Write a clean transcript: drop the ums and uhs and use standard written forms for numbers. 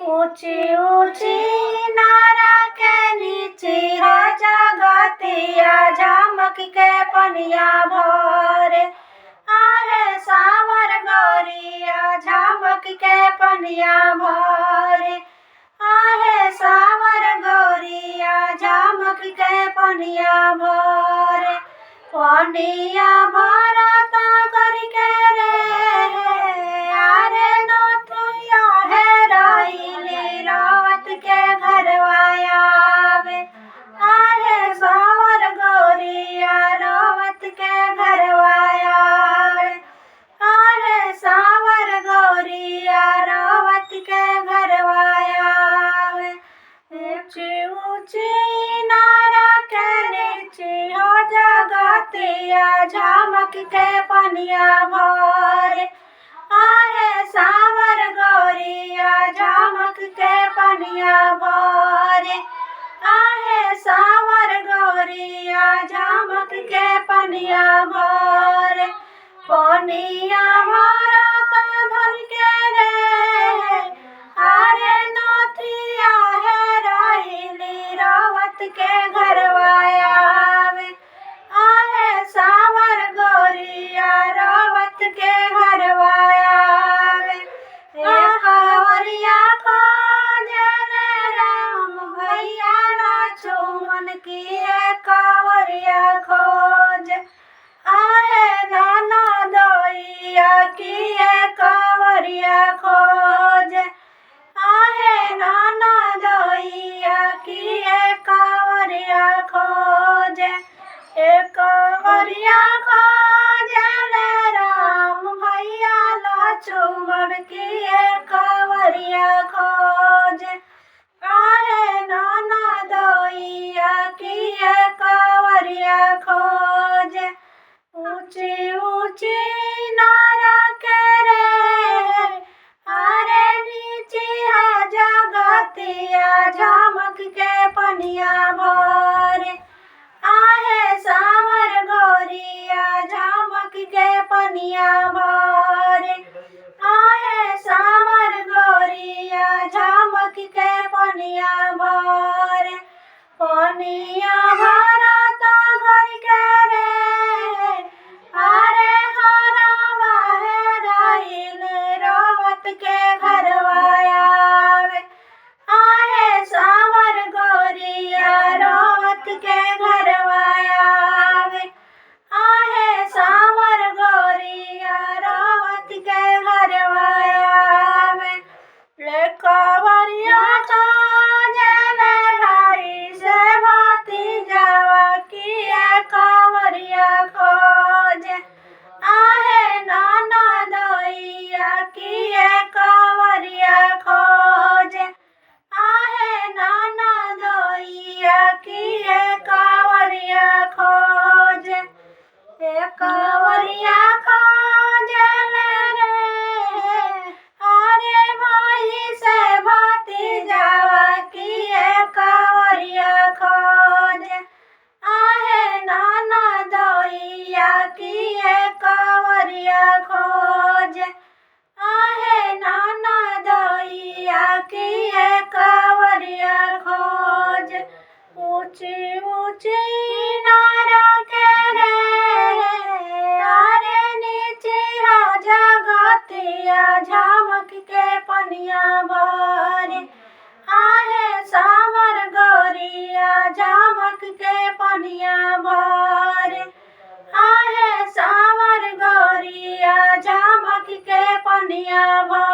ऊंची ऊंची नारा के नीचे हो जगतिया झमक के पनिया भरे। आहे सावर गौरिया झमक के पनिया भरे। आहे सावर गौरिया झमक के पनिया भरे। पनिया भरता करके रे आरे नथुया है रहीली रावत के घरवाया आवे। आहे सावर गौरिया रावत के घरवाया आवे। आहे सावर गौरिया रावत के घरवाया आवे। ऊंची ऊंची नारा के नीचे हो जगतिया झमक के पनिया भरे। आहे सावर गौरिया झमक के पनिया भरे। आहे सावर गौरिया झमक के पनिया भरे। पनिया भरता धर के रे आरे नथिया है रहीली रावत के घरवाया आवे। आहे सावर गौरिया रावत के घरवाया आवे। कांवरिया खोजल राम भैया लक्ष्मण की कांवरिया खोज। आहे नाना दोइया की कांवरिया खोज। आहे नाना दोइया की कांवरिया खोज। कांवरिया खोजल राम भैया लक्ष्मण की कांवरिया खोज। आहे नाना दोइया की कांवरिया खोज। ऊंची ऊंची नारा के रे आरे नीचे हो जगतिया झमक के पनिया भरे। आहे सावर गौरिया झमक के पनिया भरे। आहे सावर गौरिया झमक के पनिया भरे। पनिया भरता घर के रे आरे हरावा है रहीली रावत के घरवाया आवे। आहे सावर गौरिया रावत के घरवाया आवे। आहे सावर गौरिया रावत के घरवाया आवे। कांवरिया खोजल भाई से भतीजावा की कांवरिया खोज। आहे नाना दोइया की कांवरिया खोज। आहे नाना दोइया की कांवरिया खोज। कांवरिया खोजल रे आरे भाई से भतीजावा की कांवरिया खोज। आहे नाना दोइया की कांवरिया खोज। आहे नाना दोइया की कांवरिया खोज। ऊंची ऊंची नारा के रे आरे नीचे हो जगतिया झमक के पनिया भरे। आहे सावर गौरिया झमक के पनिया भरे। आहे सावर गौरिया झमक के पनिया भरे।